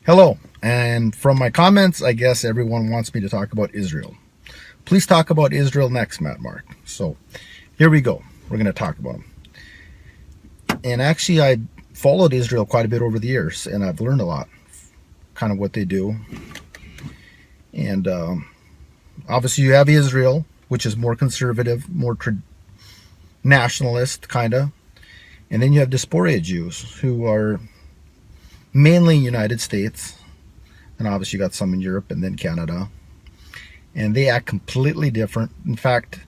Hello, and from my comments, I guess everyone wants me to talk about Israel. Please talk about Israel next, Matt Mark. So here we go. We're going to talk about them. And actually, I followed Israel quite a bit over the years, and I've learned a lot, kind of what they do. And obviously, you have Israel, which is more conservative, more nationalist, kind of. And then you have diaspora Jews, who are mainly United States, and obviously you got some in Europe and then Canada, and they act completely different. In fact,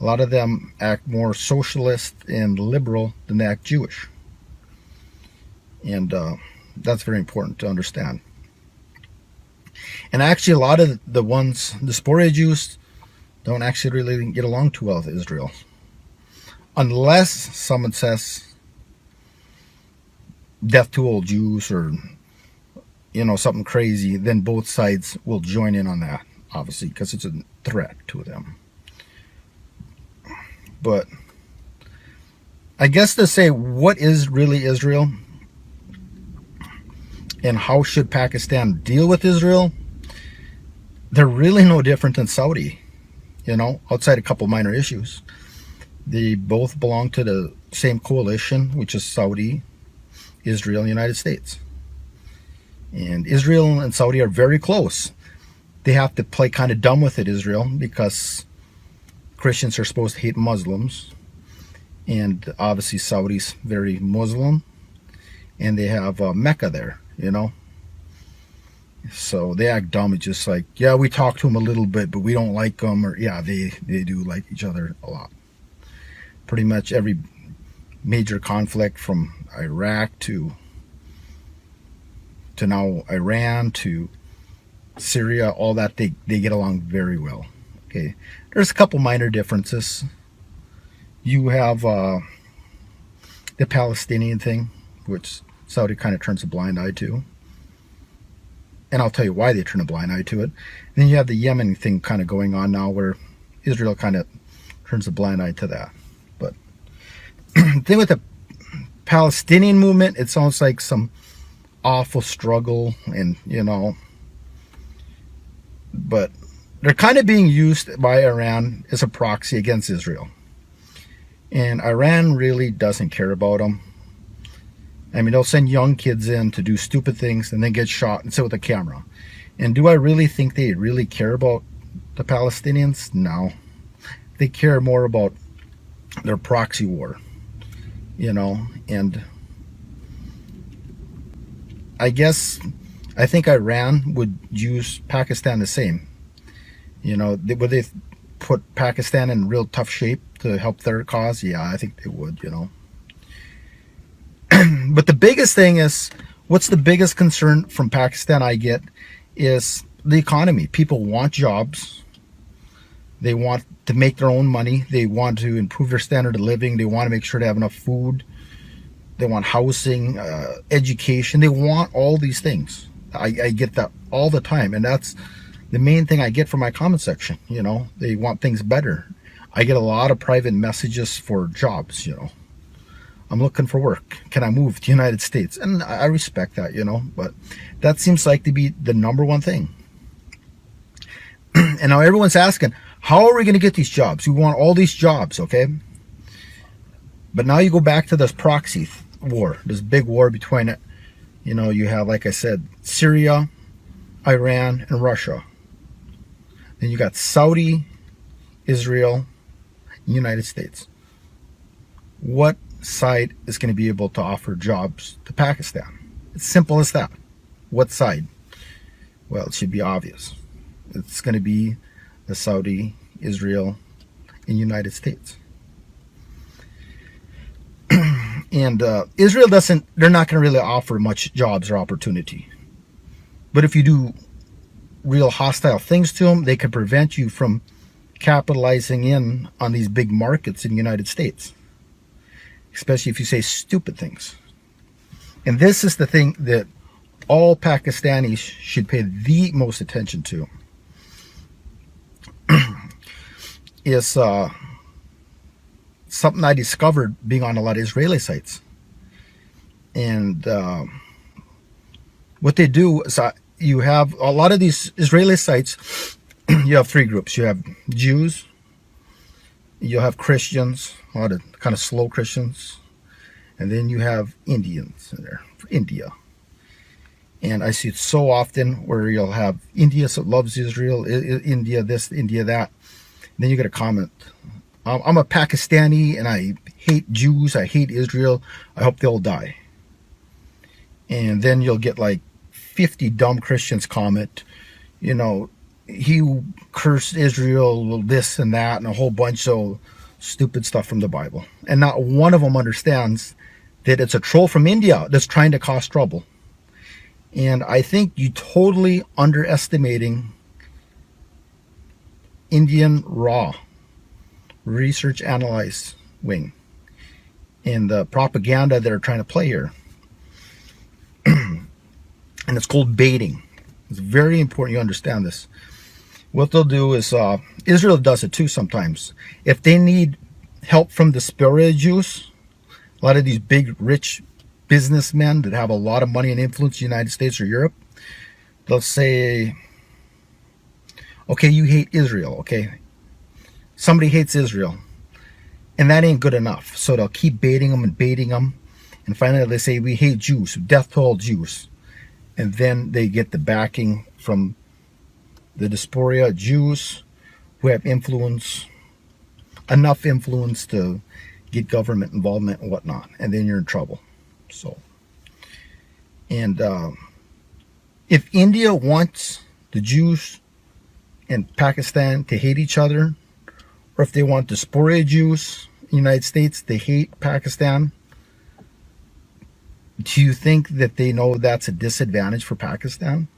a lot of them act more socialist and liberal than they act Jewish, and that's very important to understand. And actually, a lot of the ones, the diaspora Jews, don't actually really get along too well with Israel, unless someone says death to all Jews or something crazy. Then both sides will join in on that, obviously, because it's a threat to them. But I guess to say what is really Israel and how should Pakistan deal with Israel, they're really no different than Saudi, outside a couple minor issues. They both belong to the same coalition, which is Saudi, Israel, and the United States. And Israel and Saudi are very close. They have to play kind of dumb with it, Israel, because Christians are supposed to hate Muslims. And obviously Saudi's very Muslim. And they have Mecca there, So they act dumb. It's just like, yeah, we talk to them a little bit, but we don't like them. Or yeah, they do like each other a lot. Pretty much every major conflict from Iraq to now Iran to Syria, all that, they get along very well. Okay, there's a couple minor differences. You have the Palestinian thing, which Saudi kind of turns a blind eye to, and I'll tell you why they turn a blind eye to it. And then you have the Yemen thing kind of going on now, where Israel kind of turns a blind eye to that. But the thing with the Palestinian movement, it sounds like some awful struggle, and but they're kind of being used by Iran as a proxy against Israel, and Iran really doesn't care about them. I mean, they'll send young kids in to do stupid things and then get shot and sit with a camera. And do I really think they really care about the Palestinians? No. They care more about their proxy war, and I think Iran would use Pakistan the same. Would they put Pakistan in real tough shape to help their cause? Yeah, I think they would, But the biggest thing is, what's the biggest concern from Pakistan I get is the economy. People want jobs. They want to make their own money. They want to improve their standard of living. They want to make sure they have enough food. They want housing, education. They want all these things. I get that all the time. And that's the main thing I get from my comment section. They want things better. I get a lot of private messages for jobs. I'm looking for work. Can I move to the United States? And I respect that, but that seems like to be the number one thing. And now everyone's asking, how are we going to get these jobs? We want all these jobs, okay? But now you go back to this proxy war, this big war between it. You have, like I said, Syria, Iran, and Russia. Then you got Saudi, Israel, and United States. What side is going to be able to offer jobs to Pakistan? It's simple as that. What side? Well, it should be obvious. It's going to be the Saudi, Israel, and United States. And Israel they're not going to really offer much jobs or opportunity. But if you do real hostile things to them, they could prevent you from capitalizing in on these big markets in the United States. Especially if you say stupid things. And this is the thing that all Pakistanis should pay the most attention to. Is something I discovered being on a lot of Israeli sites. And What they do is you have a lot of these Israeli sites. You have three groups. You have Jews, you have Christians, a lot of kind of slow Christians, and then you have Indians in there, India. And I see it so often where you'll have India loves Israel, India this, India that. Then you get a comment. I'm a Pakistani and I hate Jews. I hate Israel. I hope they all die. And then you'll get like 50 dumb Christians comment, he cursed Israel, this and that, and a whole bunch of stupid stuff from the Bible. And not one of them understands that it's a troll from India that's trying to cause trouble. And I think you totally underestimating Indian RAW, Research Analyze Wing, and the propaganda they're trying to play here. And it's called baiting. It's very important you understand this. What they'll do is, Israel does it too sometimes. If they need help from diaspora Jews, a lot of these big, rich businessmen that have a lot of money and influence in the United States or Europe, they'll say, okay, you hate Israel, okay? Somebody hates Israel. And that ain't good enough. So they'll keep baiting them and baiting them. And finally they say, we hate Jews, death to all Jews. And then they get the backing from the diaspora Jews who have influence, enough influence to get government involvement and whatnot. And then you're in trouble. So, and if India wants the Jews and Pakistan to hate each other, or if they want diaspora Jews in the United States to hate Pakistan, do you think that they know that's a disadvantage for Pakistan?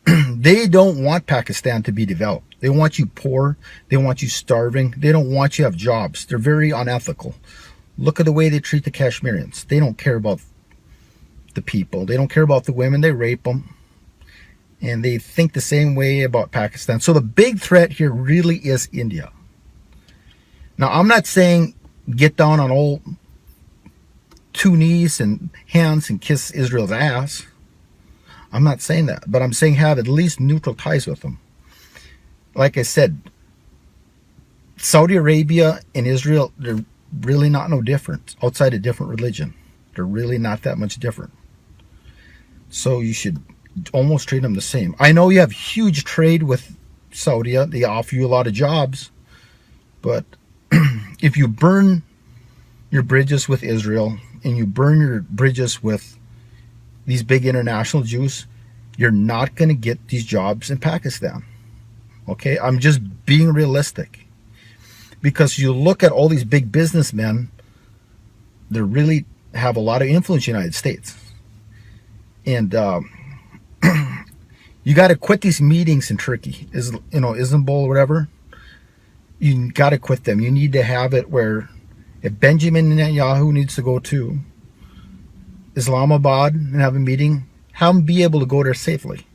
They don't want Pakistan to be developed. They want you poor. They want you starving. They don't want you to have jobs. They're very unethical. Look at the way they treat the Kashmirians. They don't care about the people. They don't care about the women. They rape them. And they think the same way about Pakistan. So the big threat here really is India. Now, I'm not saying get down on all two knees and hands and kiss Israel's ass. I'm not saying that. But I'm saying have at least neutral ties with them. Like I said, Saudi Arabia and Israel, they're really not no different outside a different religion. They're really not that much different. So you should almost treat them the same. I know you have huge trade with Saudi. They offer you a lot of jobs. But if you burn your bridges with Israel and you burn your bridges with these big international Jews, you're not going to get these jobs in Pakistan. Okay? I'm just being realistic. Because you look at all these big businessmen, they really have a lot of influence in the United States. And you got to quit these meetings in Turkey, Istanbul or whatever. You got to quit them. You need to have it where if Benjamin Netanyahu needs to go to Islamabad and have a meeting, have him be able to go there safely.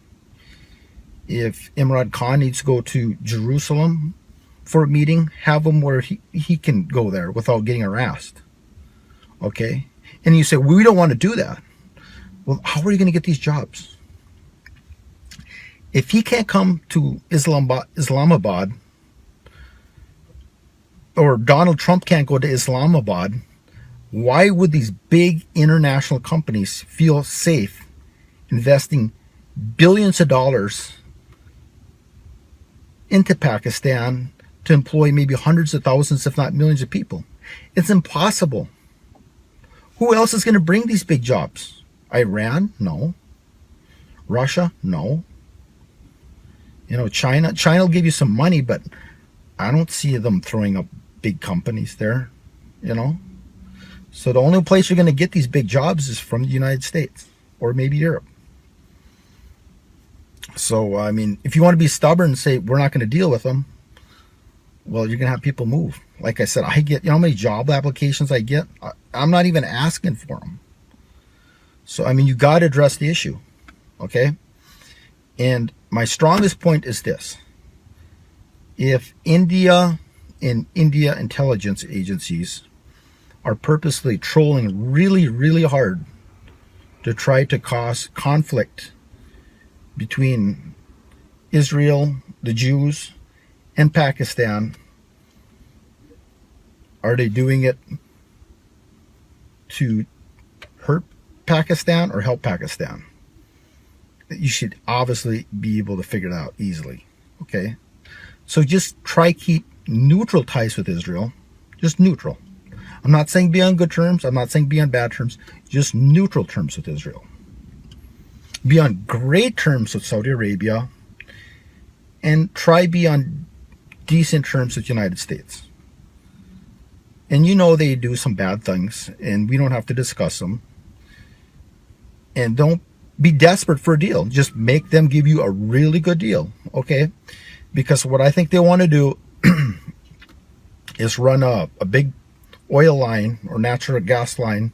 If Imran Khan needs to go to Jerusalem for a meeting, have him where he can go there without getting harassed. Okay? And you say, we don't want to do that. Well, how are you going to get these jobs? If he can't come to Islamabad, or Donald Trump can't go to Islamabad, why would these big international companies feel safe investing billions of dollars into Pakistan to employ maybe hundreds of thousands, if not millions of people? It's impossible. Who else is going to bring these big jobs? Iran? No. Russia? No. China will give you some money, but I don't see them throwing up big companies there, So the only place you're going to get these big jobs is from the United States or maybe Europe. So, I mean, if you want to be stubborn and say, we're not going to deal with them, well, you're going to have people move. Like I said, I get, how many job applications I get? I'm not even asking for them. So, I mean, you got to address the issue, okay? And my strongest point is this. If India and India intelligence agencies are purposely trolling really, really hard to try to cause conflict between Israel, the Jews, and Pakistan. Are they doing it to hurt Pakistan or help Pakistan? You should obviously be able to figure it out easily. Okay, so just try keep neutral ties with Israel, just neutral. I'm not saying be on good terms, I'm not saying be on bad terms, just neutral terms with Israel. Be on great terms with Saudi Arabia, and try be on decent terms with the United States. And you know they do some bad things, and we don't have to discuss them. And don't be desperate for a deal. Just make them give you a really good deal, okay? Because what I think they want to do is run a big oil line or natural gas line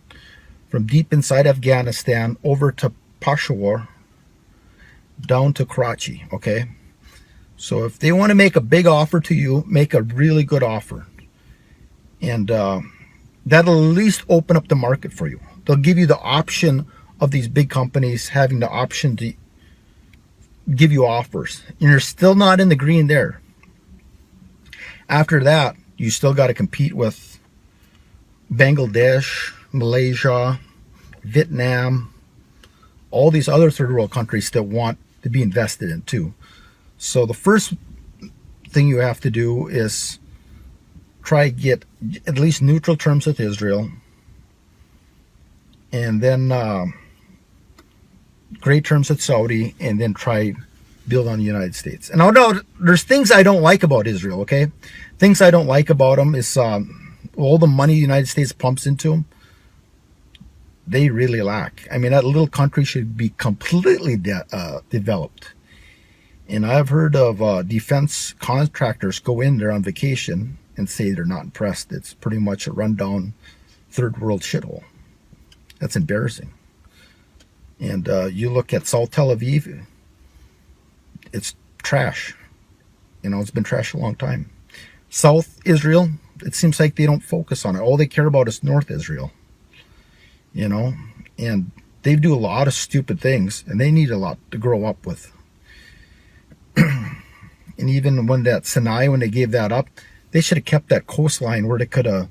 from deep inside Afghanistan over to Peshawar down to Karachi, okay? So if they want to make a big offer to you, make a really good offer. And that'll at least open up the market for you. They'll give you the option of these big companies having the option to give you offers. And you're still not in the green there. After that, you still got to compete with Bangladesh, Malaysia, Vietnam, all these other third world countries that want to be invested in too. So the first thing you have to do is try to get at least neutral terms with Israel, and then great terms with Saudi, and then try build on the United States. And although there's things I don't like about Israel, okay? Things I don't like about them is all the money the United States pumps into them, they really lack. I mean, that little country should be completely developed. And I've heard of defense contractors go in there on vacation and say they're not impressed. It's pretty much a rundown third world shithole. That's embarrassing. And you look at South Tel Aviv, it's trash. You know, it's been trash a long time. South Israel, it seems like they don't focus on it. All they care about is North Israel. You know, and they do a lot of stupid things, and they need a lot to grow up with. And even when that Sinai, when they gave that up, they should have kept that coastline where they could have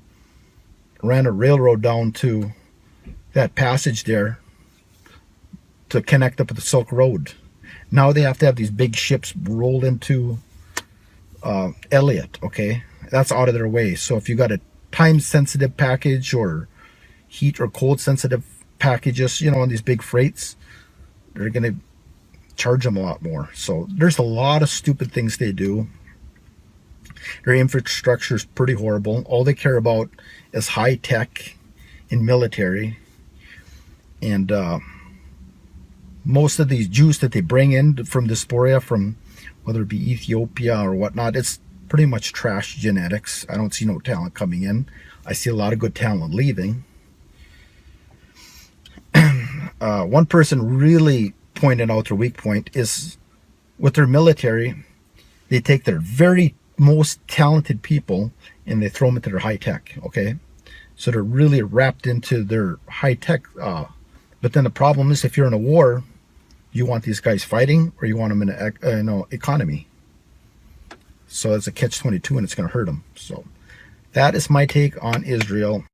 ran a railroad down to that passage there to connect up with the Silk Road. Now they have to have these big ships roll into Elliott, okay? That's out of their way. So if you got a time-sensitive package or heat or cold-sensitive packages, you know, on these big freights, they're going to charge them a lot more. So there's a lot of stupid things they do. Their infrastructure is pretty horrible. All they care about is high tech and military. And most of these Jews that they bring in from diaspora, from whether it be Ethiopia or whatnot, it's pretty much trash genetics. I don't see no talent coming in. I see a lot of good talent leaving. One person really pointed out their weak point is with their military, they take their very most talented people and they throw them into their high tech, okay? So they're really wrapped into their high tech. But then the problem is, if you're in a war, you want these guys fighting or you want them in an economy. So it's a catch-22 and it's going to hurt them. So that is my take on Israel.